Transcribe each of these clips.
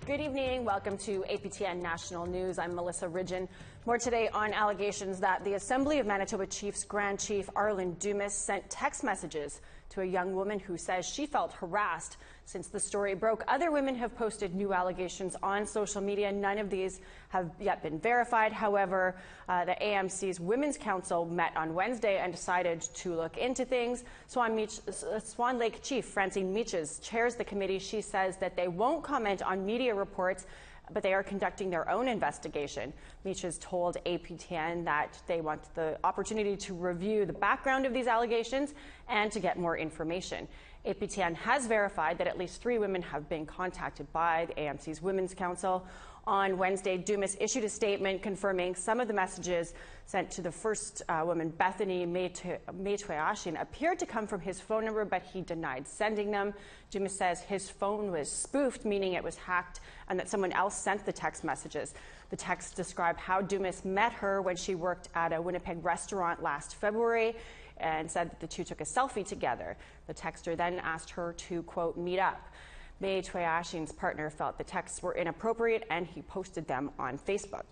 Good evening. Welcome to APTN National News. I'm Melissa Ridgen. More today on allegations that the Assembly of Manitoba Chiefs Grand Chief Arlen Dumas sent text messages to a young woman who says she felt harassed. Since the story broke, other women have posted new allegations on social media. None of these have yet been verified. However, the AMC's Women's Council met on Wednesday and decided to look into things. Swan Lake Chief Francine Meaches chairs the committee. She says that they won't comment on media reports, but they are conducting their own investigation. Meaches told APTN that they want the opportunity to review the background of these allegations and to get more information. APTN has verified that at least 3 women have been contacted by the AMC's Women's Council. On Wednesday, Dumas issued a statement confirming some of the messages sent to the first woman, Bethany Meitwayashin, appeared to come from his phone number, but he denied sending them. Dumas says his phone was spoofed, meaning it was hacked, and that someone else sent the text messages. The texts describe how Dumas met her when she worked at a Winnipeg restaurant last February and said that the two took a selfie together. The texter then asked her to, quote, meet up. Meitwayashin's partner felt the texts were inappropriate and he posted them on Facebook.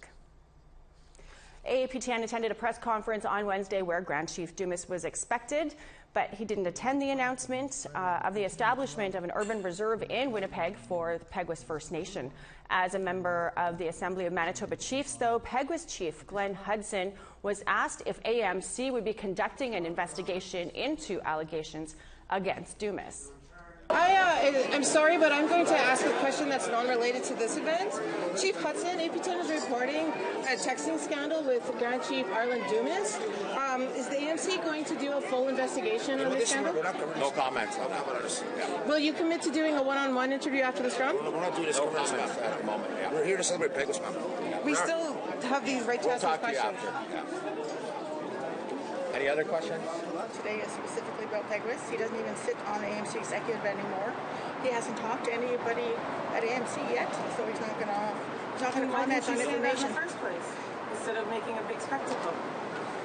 APTN attended a press conference on Wednesday where Grand Chief Dumas was expected, but he didn't attend the announcement of the establishment of an urban reserve in Winnipeg for the Peguis First Nation. As a member of the Assembly of Manitoba Chiefs, though, Peguis Chief Glenn Hudson was asked if AMC would be conducting an investigation into allegations against Dumas. I'm sorry, but I'm going to ask a question that's non-related to this event. Chief Hudson, APTN is reporting a texting scandal with Grand Chief Arlen Dumas. Is the AMC going to do a full investigation on this scandal? No comments. No comments. Yeah. Will you commit to doing a one-on-one interview after the scrum? We're not doing this stuff at the moment. Yeah. We're here to celebrate Peguis, ma'am. We still have these right to ask these questions. Yeah. Any other questions? Today is specifically about Peguis. He doesn't even sit on the AMC executive anymore. He hasn't talked to anybody at AMC yet, so he's not going to comment on information. In the first place, instead of making a big spectacle.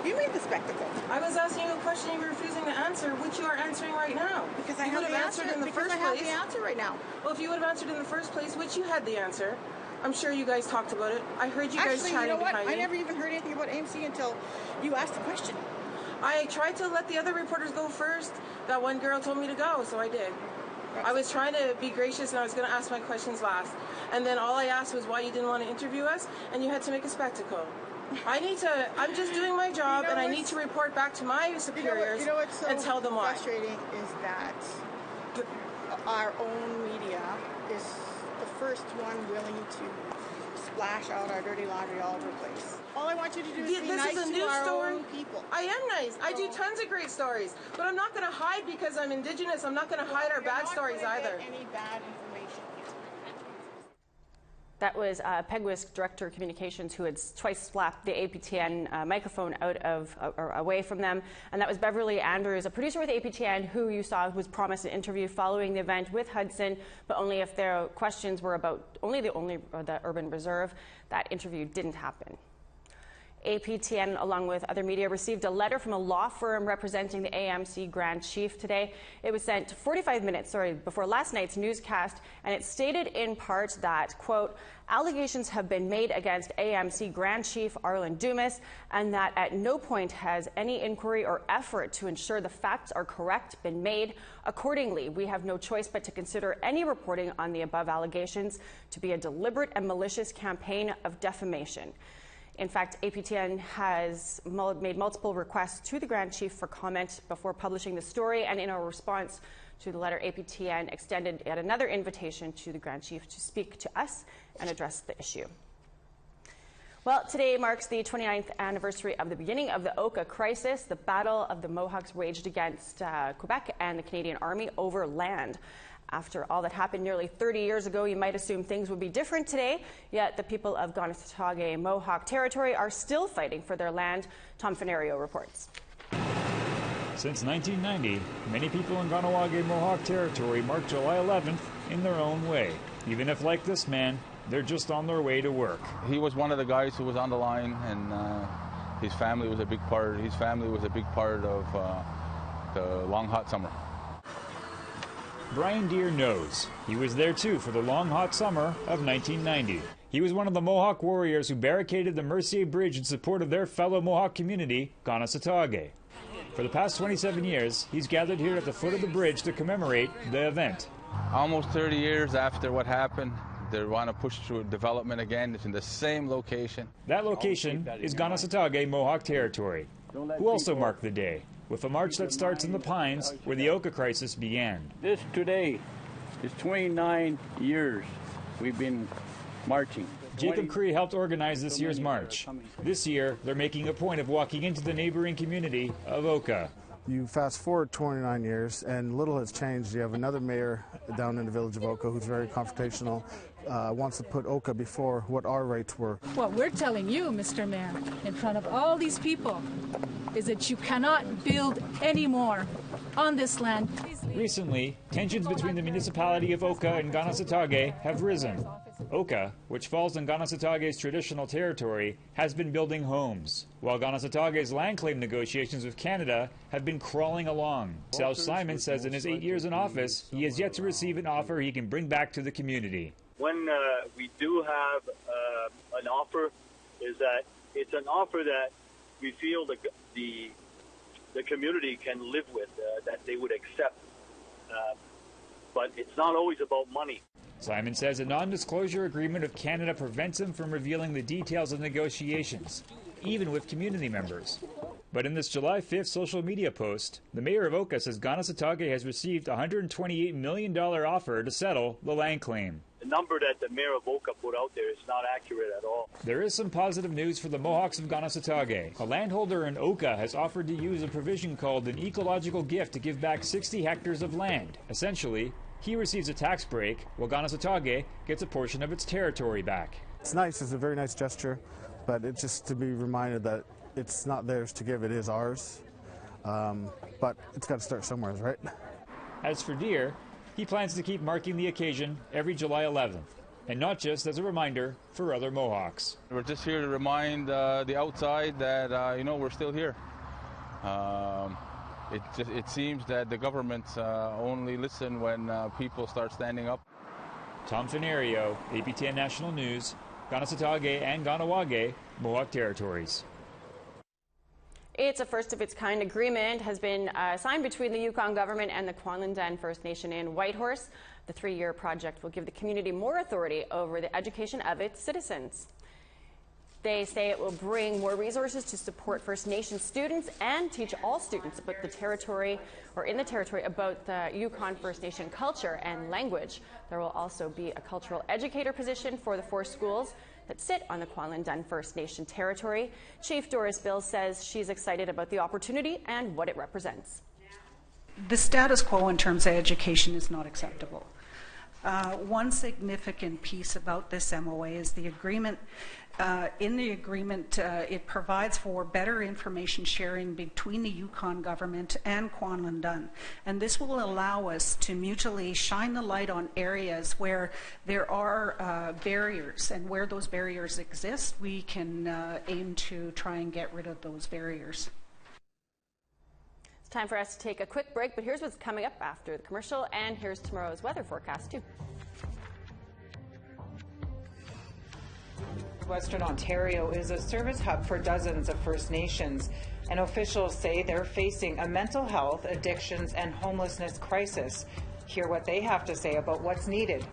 You made the spectacle. I was asking you a question you were refusing to answer, which you are answering right now. Because I have the answer in the first place. I have the answer right now. Well, if you would have answered in the first place, which you had the answer, I'm sure you guys talked about it. I heard you guys chatting behind me. I never even heard anything about AMC until you asked the question. I tried to let the other reporters go first. That one girl told me to go, so I did. I was trying to be gracious and I was going to ask my questions last. And then all I asked was why you didn't want to interview us, and you had to make a spectacle. I'm just doing my job, and I need to report back to my superiors and tell them why. What's frustrating is that our own media is the first one willing to splash out our dirty laundry all over the place. All I want you to do is be nice to our own people. I am nice. I do tons of great stories, but I'm not going to hide because I'm Indigenous. I'm not going to hide our bad stories either. Any bad information. That was Peguis Director of Communications, who had twice slapped the APTN microphone out of or away from them. And that was Beverly Andrews, a producer with APTN, who you saw was promised an interview following the event with Hudson, but only if their questions were about the urban reserve. That interview didn't happen. APTN, along with other media, received a letter from a law firm representing the AMC Grand Chief today. It was sent 45 minutes before last night's newscast, and it stated in part that, quote, allegations have been made against AMC Grand Chief Arlen Dumas, and that at no point has any inquiry or effort to ensure the facts are correct been made. Accordingly, we have no choice but to consider any reporting on the above allegations to be a deliberate and malicious campaign of defamation. In fact, APTN has made multiple requests to the Grand Chief for comment before publishing the story, and in a response to the letter, APTN extended yet another invitation to the Grand Chief to speak to us and address the issue. Well, today marks the 29th anniversary of the beginning of the Oka crisis. The battle of the Mohawks waged against Quebec and the Canadian Army over land. After all that happened nearly 30 years ago, you might assume things would be different today, yet the people of Kanesatake Mohawk territory are still fighting for their land. Tom Fenario reports. Since 1990, many people in Kanesatake Mohawk territory mark July 11th in their own way, even if, like this man, they're just on their way to work. He was one of the guys who was on the line, and his family was a big part. His family was a big part of the long hot summer. Brian Deere knows. He was there too for the long, hot summer of 1990. He was one of the Mohawk warriors who barricaded the Mercier Bridge in support of their fellow Mohawk community, Kanesatake. For the past 27 years, he's gathered here at the foot of the bridge to commemorate the event. Almost 30 years after what happened, they want to push through development again. It's in the same location. That location is Kanesatake Mohawk territory, who also marked the day with a march that starts in the Pines where the Oka crisis began. This today is 29 years we've been marching. Jacob Cree helped organize this year's march. This year, they're making a point of walking into the neighboring community of Oka. You fast forward 29 years and little has changed. You have another mayor down in the village of Oka who's very confrontational, wants to put Oka before what our rights were. What we're telling you, Mr. Mayor, in front of all these people, is that you cannot build anymore on this land. Recently, tensions between the municipality of Oka and Kanesatake have risen. Oka, which falls in Kanesatake's traditional territory, has been building homes, while Kanesatake's land claim negotiations with Canada have been crawling along. Serge Simon says in his 8 years in office, he has yet to receive an offer he can bring back to the community. When we do have an offer, is that it's an offer that we feel the community can live with, that they would accept. But it's not always about money. Simon says a non-disclosure agreement of Canada prevents him from revealing the details of negotiations, even with community members. But in this July 5th social media post, the mayor of Oka says Kanesatake has received a $128 million offer to settle the land claim. The number that the mayor of Oka put out there is not accurate at all. There is some positive news for the Mohawks of Kanesatake. A landholder in Oka has offered to use a provision called an ecological gift to give back 60 hectares of land. Essentially, he receives a tax break, while Kanesatake gets a portion of its territory back. It's nice, it's a very nice gesture, but it's just to be reminded that it's not theirs to give, it is ours. But it's got to start somewhere, right? As for Deere, he plans to keep marking the occasion every July 11th, and not just as a reminder for other Mohawks. We're just here to remind the outside that, we're still here. It seems that the governments only listen when people start standing up. Tom Fenario, APTN National News, Kanesatake and Kahnawake, Mohawk territories. It's a first-of-its-kind agreement has been signed between the Yukon government and the Kwanlindan First Nation in Whitehorse. The 3-year project will give the community more authority over the education of its citizens. They say it will bring more resources to support First Nation students and teach all students about the territory, or in the territory, about the Yukon First Nation culture and language. There will also be a cultural educator position for the 4 schools that sit on the Kwanlindan First Nation territory. Chief Doris Bills says she's excited about the opportunity and what it represents. The status quo in terms of education is not acceptable. One significant piece about this MOA is the agreement. In the agreement, it provides for better information sharing between the Yukon government and Kwanlindan. And this will allow us to mutually shine the light on areas where there are barriers, and where those barriers exist, we can aim to try and get rid of those barriers. It's time for us to take a quick break, but here's what's coming up after the commercial, and here's tomorrow's weather forecast too. Western Ontario is a service hub for dozens of First Nations, and officials say they're facing a mental health, addictions, and homelessness crisis. Hear what they have to say about what's needed.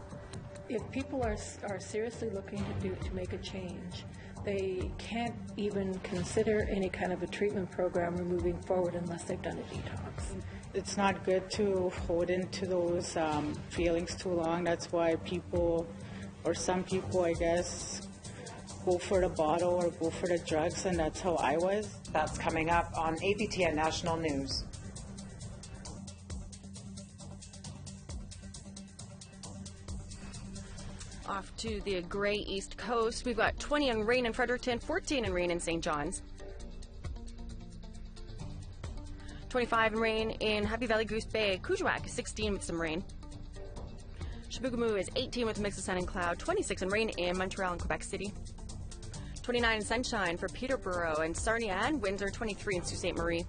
If people are seriously looking to make a change, they can't even consider any kind of a treatment program or moving forward unless they've done a detox. It's not good to hold into those feelings too long. That's why people, or some people, I guess, go for the bottle or go for the drugs, and that's how I was. That's coming up on APTN National News. Off to the grey east coast, we've got 20 in rain in Fredericton, 14 in rain in St. John's. 25 in rain in Happy Valley, Goose Bay. Kuujjuaq, 16 with some rain. Chibougamau is 18 with a mix of sun and cloud. 26 in rain in Montreal and Quebec City. 29 in sunshine for Peterborough and Sarnia, and Windsor. 23 in Sault Ste. Marie.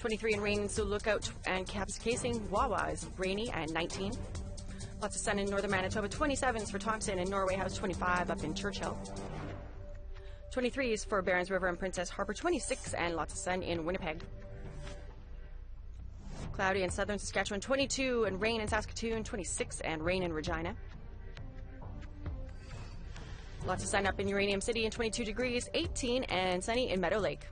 23 in rain in Sioux Lookout and Kapuskasing. Wawa is rainy and 19. Lots of sun in northern Manitoba. 27s for Thompson and Norway House. 25 up in Churchill. 23s for Barons River and Princess Harbour. 26 and lots of sun in Winnipeg. Cloudy in southern Saskatchewan. 22 and rain in Saskatoon. 26 and rain in Regina. Lots of sun up in Uranium City and 22 degrees. 18 and sunny in Meadow Lake.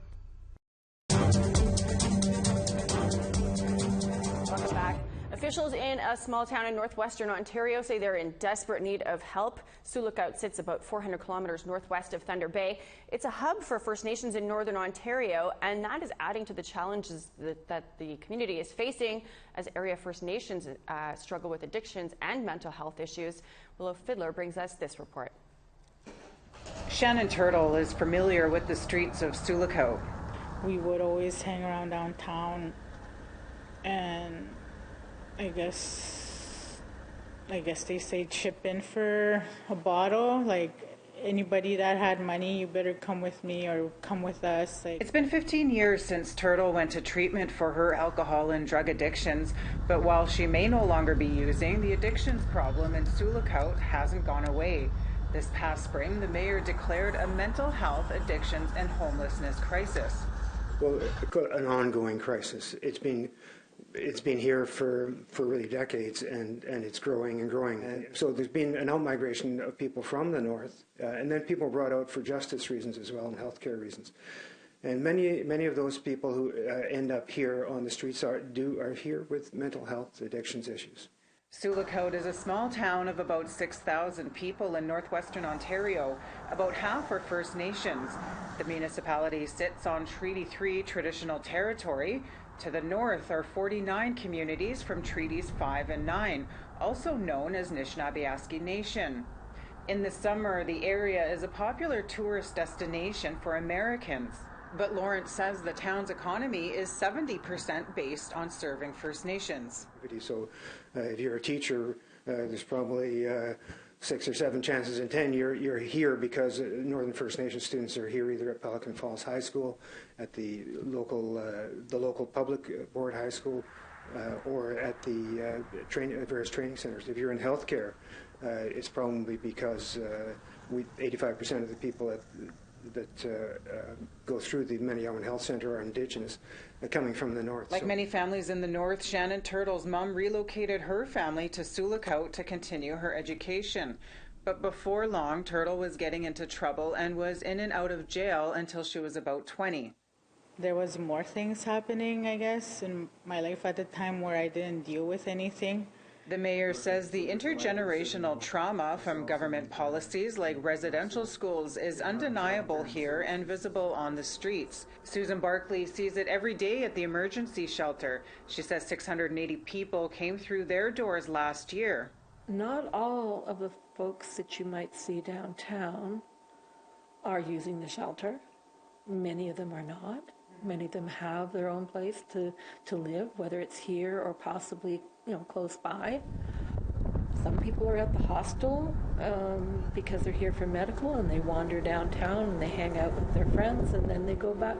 Welcome back. Officials in a small town in northwestern Ontario say they're in desperate need of help. Sioux Lookout sits about 400 kilometers northwest of Thunder Bay. It's a hub for First Nations in northern Ontario, and that is adding to the challenges that the community is facing as area First Nations struggle with addictions and mental health issues. Willow Fiddler brings us this report. Shannon Turtle is familiar with the streets of Sioux Lookout. We would always hang around downtown, and I guess they say chip in for a bottle. Like, anybody that had money, you better come with me or come with us. It's been 15 years since Turtle went to treatment for her alcohol and drug addictions, but while she may no longer be using, the addictions problem in Sioux Lookout hasn't gone away. This past spring, the mayor declared a mental health, addictions, and homelessness crisis. Well, an ongoing crisis. It's been here for really decades, and it's growing and growing. And so there's been an out-migration of people from the north, and then people brought out for justice reasons as well and healthcare reasons. And many of those people who end up here on the streets are here with mental health, addictions issues. Sioux Lookout is a small town of about 6,000 people in northwestern Ontario. About half are First Nations. The municipality sits on Treaty 3 traditional territory. To the north are 49 communities from Treaties 5 and 9, also known as Anishinaabe Nation. In the summer, the area is a popular tourist destination for Americans. But Lawrence says the town's economy is 70% based on serving First Nations. So if you're a teacher, there's probably 6 or 7 chances in 10 you're here because Northern First Nation students are here either at Pelican Falls High School, at the local public board high school, or at the various training centers. If you're in healthcare, it's probably because 85% of the people that go through the Minnehaha Health Center are Indigenous, coming from the north. Like many families in the north, Shannon Turtle's mom relocated her family to Sioux Lookout to continue her education. But before long, Turtle was getting into trouble and was in and out of jail until she was about 20. There was more things happening, I guess, in my life at the time where I didn't deal with anything. The mayor says the intergenerational trauma from government policies like residential schools is undeniable here and visible on the streets. Susan Barkley sees it every day at the emergency shelter. She says 680 people came through their doors last year. Not all of the folks that you might see downtown are using the shelter. Many of them are not. Many of them have their own place to live, whether it's here or possibly close by. Some people are at the hostel because they're here for medical, and they wander downtown and they hang out with their friends and then they go back.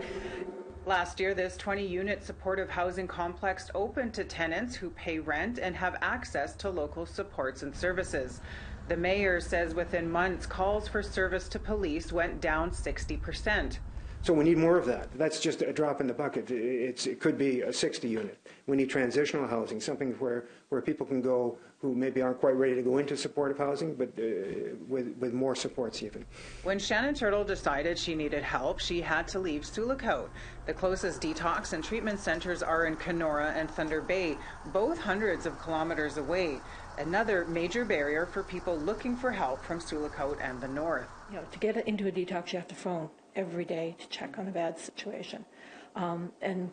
Last year, this 20-unit supportive housing complex opened to tenants who pay rent and have access to local supports and services. The mayor says within months, calls for service to police went down 60%. So we need more of that. That's just a drop in the bucket. It could be a 60-unit. We need transitional housing, something where people can go who maybe aren't quite ready to go into supportive housing, but with more supports even. When Shannon Turtle decided she needed help, she had to leave Sioux Lookout. The closest detox and treatment centers are in Kenora and Thunder Bay, both hundreds of kilometers away. Another major barrier for people looking for help from Sioux Lookout and the north. To get into a detox, you have to phone every day to check on a bad situation. And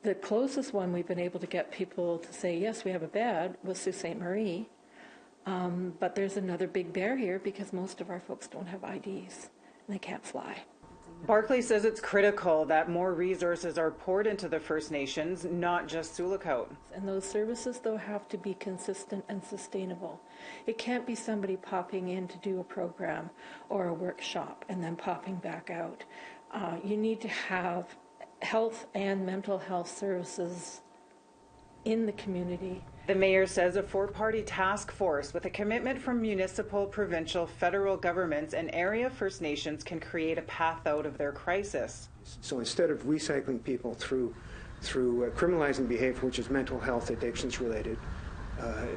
the closest one we've been able to get people to say, yes, we have a bed, was Sault Ste. Marie. But there's another big barrier because most of our folks don't have IDs and they can't fly. Barkley says it's critical that more resources are poured into the First Nations, not just Sioux Lookout. And those services, though, have to be consistent and sustainable. It can't be somebody popping in to do a program or a workshop and then popping back out. You need to have health and mental health services in the community. The mayor says a 4-party task force with a commitment from municipal, provincial, federal governments and area First Nations can create a path out of their crisis. So instead of recycling people through criminalizing behavior, which is mental health addictions related,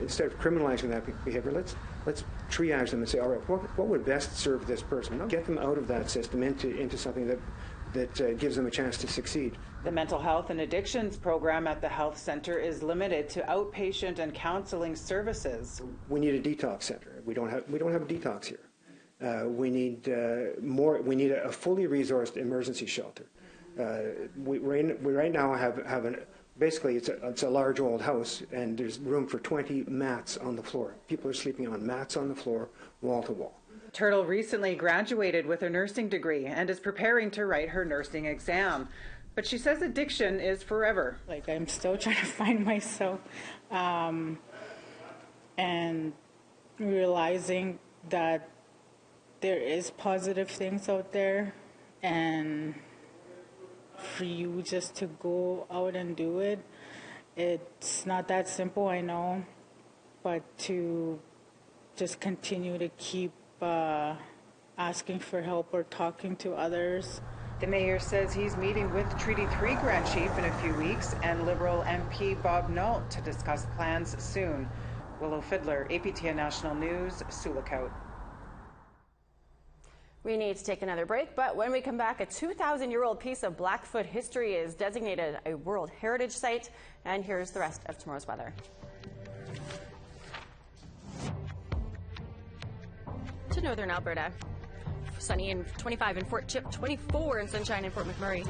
instead of criminalizing that behavior, let's triage them and say, all right, what would best serve this person? Get them out of that system into something that gives them a chance to succeed. The mental health and addictions program at the health center is limited to outpatient and counseling services. We need a detox center. We don't have a detox here. We need more. We need a fully resourced emergency shelter. We right now have basically it's a large old house, and there's room for 20 mats on the floor. People are sleeping on mats on the floor, wall to wall. Turtle recently graduated with a nursing degree and is preparing to write her nursing exam. But she says addiction is forever. Like, I'm still trying to find myself, and realizing that there is positive things out there, and for you just to go out and do it, it's not that simple, I know, but to just continue to keep asking for help or talking to others. The mayor says he's meeting with Treaty 3 Grand Chief in a few weeks and Liberal MP Bob Nault to discuss plans soon. Willow Fiddler, APTN National News, Sioux Lookout. We need to take another break, but when we come back, a 2,000-year-old piece of Blackfoot history is designated a World Heritage Site, and here's the rest of tomorrow's weather. To northern Alberta. Sunny and 25 in Fort Chip, 24 in sunshine in Fort McMurray,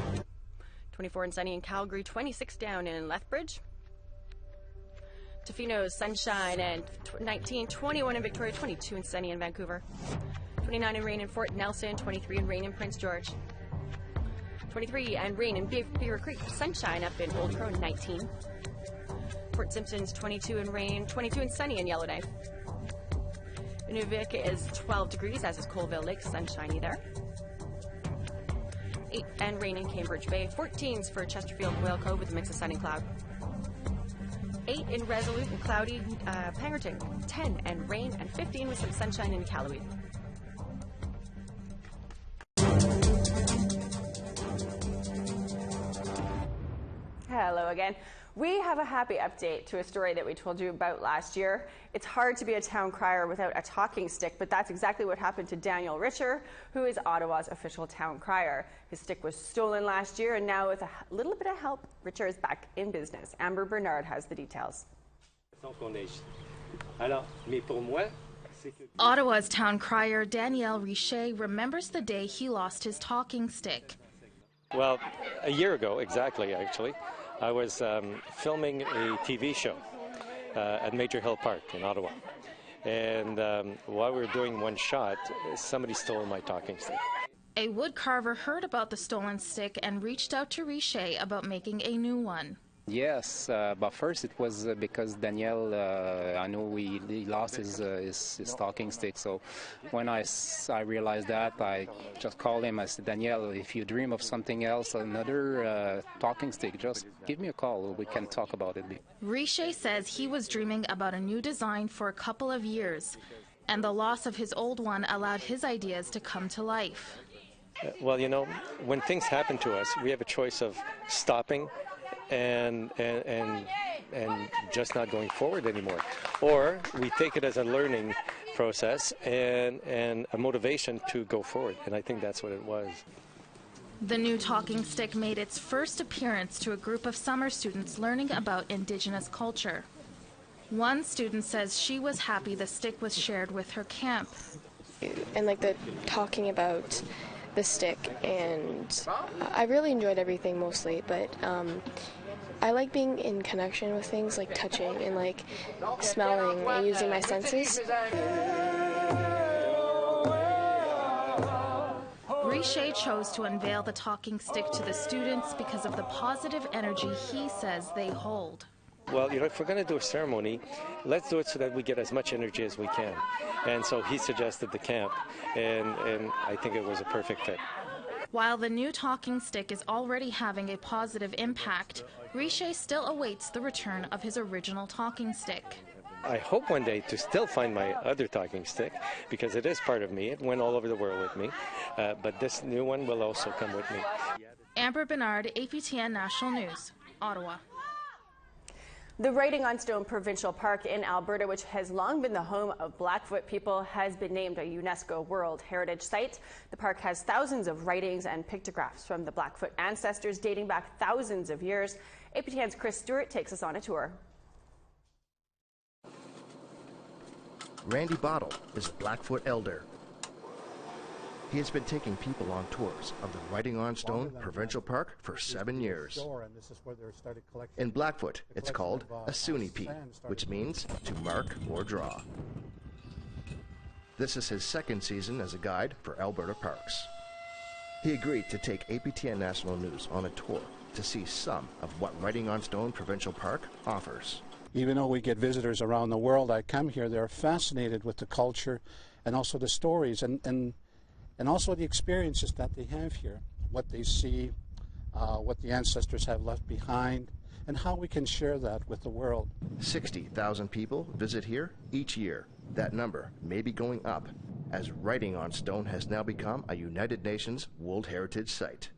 24 and sunny in Calgary, 26 down in Lethbridge. Tofino's sunshine and 19, 21 in Victoria, 22 and sunny in Vancouver, 29 and rain in Fort Nelson, 23 and rain in Prince George, 23 and rain in Beaver Creek, sunshine up in Old Crow, 19. Port Simpson's 22 and rain, 22 and sunny in Yellowknife. Nunavik is 12 degrees, as is Colville Lake, sunshiny there. 8 and rain in Cambridge Bay, 14s for Chesterfield and Whale Cove with a mix of sun and cloud. 8 in Resolute and cloudy Pangerton, 10 and rain, and 15 with some sunshine in Iqaluit. Hello again. We have a happy update to a story that we told you about last year. It's hard to be a town crier without a talking stick, but that's exactly what happened to Daniel Richer, who is Ottawa's official town crier. His stick was stolen last year, and now with a little bit of help, Richer is back in business. Amber Bernard has the details. Ottawa's town crier Daniel Richer remembers the day he lost his talking stick. Well, a year ago, exactly, actually. I was filming a TV show at Major Hill Park in Ottawa. And while we were doing one shot, somebody stole my talking stick. A woodcarver heard about the stolen stick and reached out to Richer about making a new one. Yes, but first it was because Daniel, I know he lost his talking stick. So when I realized that, I just called him. I said, Daniel, if you dream of something else, another talking stick, just give me a call. We can talk about it. Richer says he was dreaming about a new design for a couple of years, and the loss of his old one allowed his ideas to come to life. Well, you know, when things happen to us, we have a choice of stopping and just not going forward anymore, or we take it as a learning process and a motivation to go forward, and I think that's what it was. The new talking stick made its first appearance to a group of summer students learning about Indigenous culture. One student says she was happy the stick was shared with her camp. And like the talking about the stick, and I really enjoyed everything mostly, but I like being in connection with things like touching and like smelling and using my senses. Richer chose to unveil the talking stick to the students because of the positive energy he says they hold. Well, you know, if we're going to do a ceremony, let's do it so that we get as much energy as we can. And so he suggested the camp, and I think it was a perfect fit. While the new talking stick is already having a positive impact, Riche still awaits the return of his original talking stick. I hope one day to still find my other talking stick, because it is part of me. It went all over the world with me, but this new one will also come with me. Amber Bernard, APTN National News, Ottawa. The Writing on Stone Provincial Park in Alberta, which has long been the home of Blackfoot people, has been named a UNESCO World Heritage Site. The park has thousands of writings and pictographs from the Blackfoot ancestors dating back thousands of years. APTN's Chris Stewart takes us on a tour. Randy Bottle is Blackfoot elder. He has been taking people on tours of the Writing on Stone Provincial Park for 7 years. In Blackfoot, it's called a sunipi, which means to mark or draw. This is his second season as a guide for Alberta parks. He agreed to take APTN National News on a tour to see some of what Writing on Stone Provincial Park offers. Even though we get visitors around the world, I come here, they're fascinated with the culture and also the stories and also the experiences that they have here, what they see, what the ancestors have left behind, and how we can share that with the world. 60,000 people visit here each year. That number may be going up, as Writing on Stone has now become a United Nations World Heritage Site.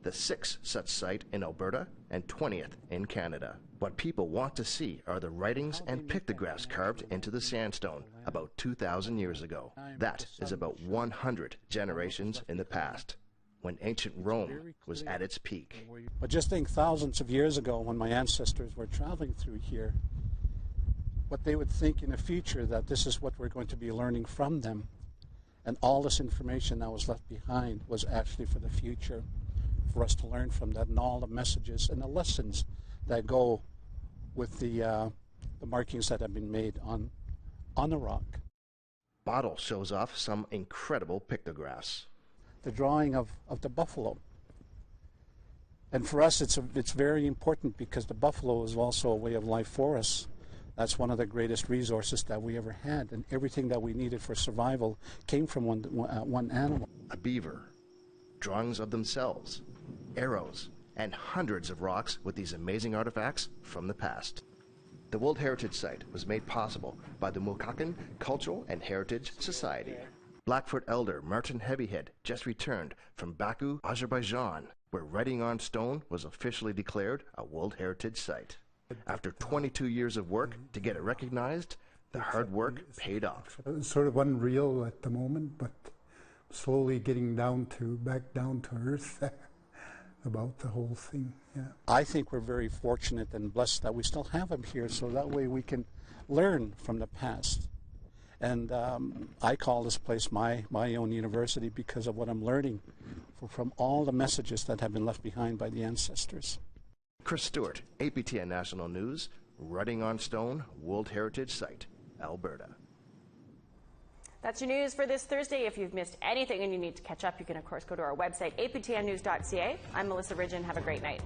The 6th such site in Alberta and 20th in Canada. What people want to see are the writings and pictographs carved into the sandstone about 2,000 years ago. That is about 100 generations in the past, when ancient Rome was at its peak. But just think thousands of years ago when my ancestors were traveling through here, what they would think in the future, that this is what we're going to be learning from them. And all this information that was left behind was actually for the future, for us to learn from that, and all the messages and the lessons that go with the markings that have been made on the rock. Bottle shows off some incredible pictographs. The drawing of the buffalo. And for us it's very important, because the buffalo is also a way of life for us. That's one of the greatest resources that we ever had, and everything that we needed for survival came from one animal. A beaver, drawings of themselves, arrows, and hundreds of rocks with these amazing artifacts from the past. The World Heritage Site was made possible by the Mukakan Cultural and Heritage Society. Blackfoot elder Martin Heavyhead just returned from Baku, Azerbaijan, where Writing on Stone was officially declared a World Heritage Site. After 22 years of work to get it recognized, the hard work paid off. It's sort of unreal at the moment, but slowly getting back down to earth about the whole thing. Yeah. I think we're very fortunate and blessed that we still have them here, so that way we can learn from the past. And I call this place my own university, because of what I'm learning from all the messages that have been left behind by the ancestors. Chris Stewart, APTN National News, Writing on Stone World Heritage Site, Alberta. That's your news for this Thursday. If you've missed anything and you need to catch up, you can, of course, go to our website, aptnnews.ca. I'm Melissa Ridgen. Have a great night.